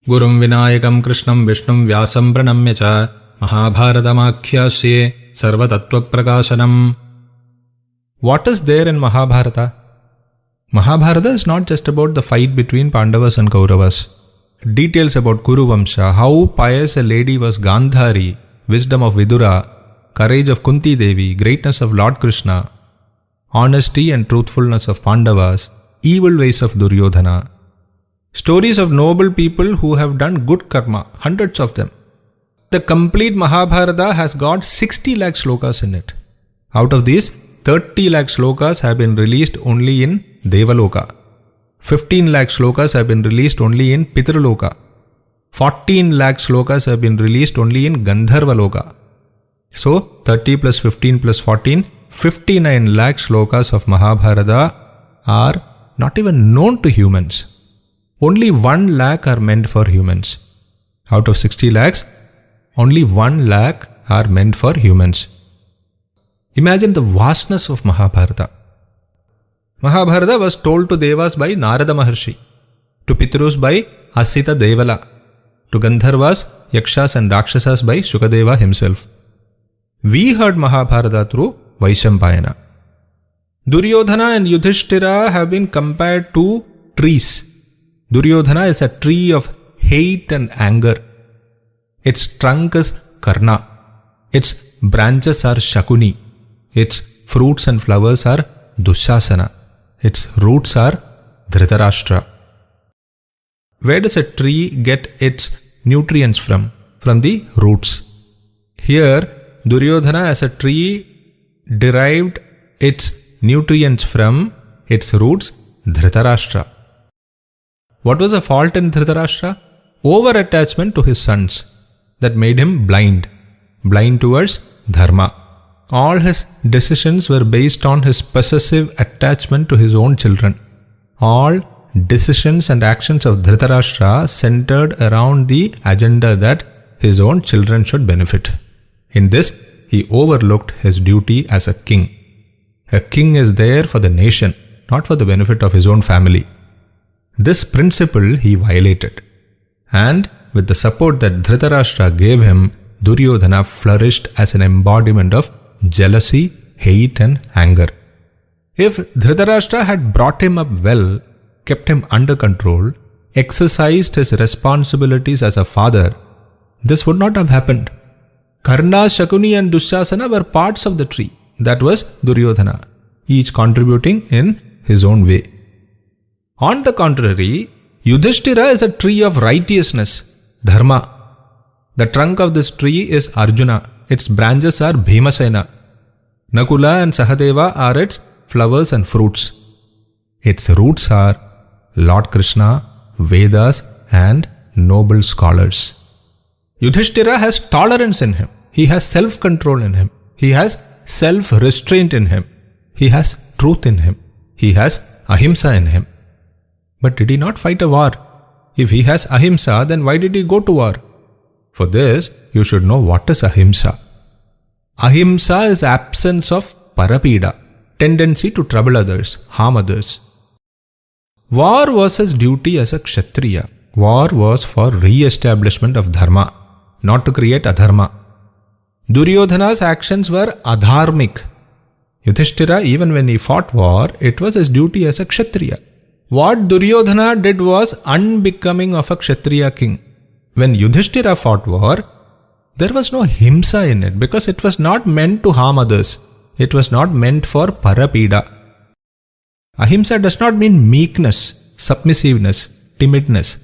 Gurum Vinayakam Krishnam Vishnum Vyasam Pranamya Cha Mahabharatamakhyasye Sarvatattva Prakashanam. What is there in Mahabharata? Mahabharata is not just about the fight between Pandavas and Kauravas. Details about Kuru Vamsha, how pious a lady was Gandhari, wisdom of Vidura, courage of Kunti Devi, greatness of Lord Krishna, honesty and truthfulness of Pandavas, evil ways of Duryodhana. Stories of noble people who have done good karma, hundreds of them. The complete Mahabharata has got 60 lakh slokas in it. Out of these, 30 lakh slokas have been released only in Devaloka. 15 lakh slokas have been released only in Pitraloka. 14 lakh slokas have been released only in Gandharvaloka. So, 30 plus 15 plus 14, 59 lakh slokas of Mahabharata are not even known to humans. Only 1 lakh are meant for humans. Out of 60 lakhs, only 1 lakh are meant for humans. Imagine the vastness of Mahabharata. Mahabharata was told to Devas by Narada Maharshi, to Pitrus by Asita Devala, to Gandharvas, Yakshas and Rakshasas by Shukadeva himself. We heard Mahabharata through Vaishampayana. Duryodhana and Yudhishthira have been compared to trees. Duryodhana is a tree of hate and anger. Its trunk is Karna. Its branches are Shakuni. Its fruits and flowers are Dushasana. Its roots are Dhritarashtra. Where does a tree get its nutrients from? From the roots. Here, Duryodhana as a tree derived its nutrients from its roots, Dhritarashtra. What was the fault in Dhritarashtra? Over-attachment to his sons that made him blind towards dharma. All his decisions were based on his possessive attachment to his own children. All decisions and actions of Dhritarashtra centered around the agenda that his own children should benefit. In this, he overlooked his duty as a king. A king is there for the nation, not for the benefit of his own family. This principle he violated. And with the support that Dhritarashtra gave him, Duryodhana flourished as an embodiment of jealousy, hate and anger. If Dhritarashtra had brought him up well, kept him under control, exercised his responsibilities as a father, this would not have happened. Karna, Shakuni and Dushasana were parts of the tree. That was Duryodhana, each contributing in his own way. On the contrary, Yudhishthira is a tree of righteousness, dharma. The trunk of this tree is Arjuna. Its branches are Bhimasena. Nakula and Sahadeva are its flowers and fruits. Its roots are Lord Krishna, Vedas and noble scholars. Yudhishthira has tolerance in him. He has self-control in him. He has self-restraint in him. He has truth in him. He has ahimsa in him. But did he not fight a war? If he has ahimsa, then why did he go to war? For this, you should know what is ahimsa. Ahimsa is absence of parapida, tendency to trouble others, harm others. War was his duty as a Kshatriya. War was for re-establishment of dharma, not to create adharma. Duryodhana's actions were adharmic. Yudhishthira, even when he fought war, it was his duty as a Kshatriya. What Duryodhana did was unbecoming of a Kshatriya king. When Yudhishthira fought war, there was no himsa in it because it was not meant to harm others. It was not meant for parapida. Ahimsa does not mean meekness, submissiveness, timidness.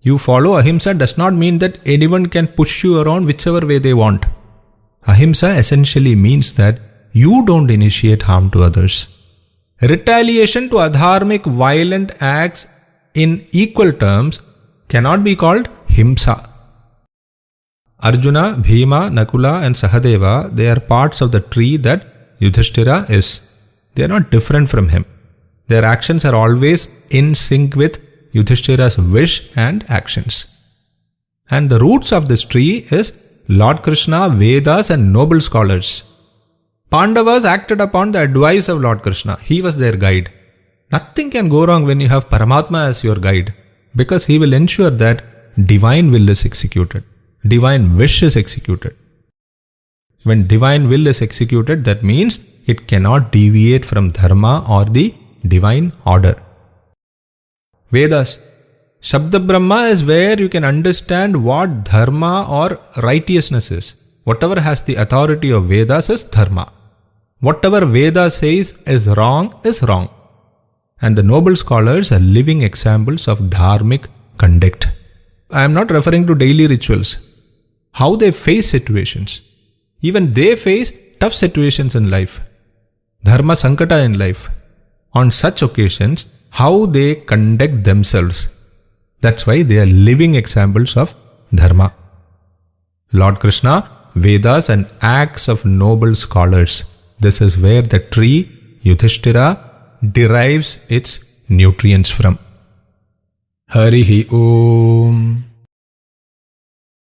You follow ahimsa does not mean that anyone can push you around whichever way they want. Ahimsa essentially means that you don't initiate harm to others. Retaliation to adharmic violent acts in equal terms cannot be called himsa. Arjuna, Bhima, Nakula and Sahadeva, they are parts of the tree that Yudhishthira is. They are not different from him. Their actions are always in sync with Yudhishthira's wish and actions. And the roots of this tree is Lord Krishna, Vedas and noble scholars. Pandavas acted upon the advice of Lord Krishna. He was their guide. Nothing can go wrong when you have Paramatma as your guide, because he will ensure that divine will is executed. Divine wish is executed. When divine will is executed, that means it cannot deviate from dharma or the divine order. Vedas. Shabda Brahma is where you can understand what dharma or righteousness is. Whatever has the authority of Vedas is dharma. Whatever Veda says is wrong is wrong. And the noble scholars are living examples of dharmic conduct. I am not referring to daily rituals. How they face situations. Even they face tough situations in life. Dharma sankata in life. On such occasions, how they conduct themselves. That's why they are living examples of dharma. Lord Krishna, Vedas and acts of noble scholars. This is where the tree, Yudhishthira, derives its nutrients from. Harihi Om.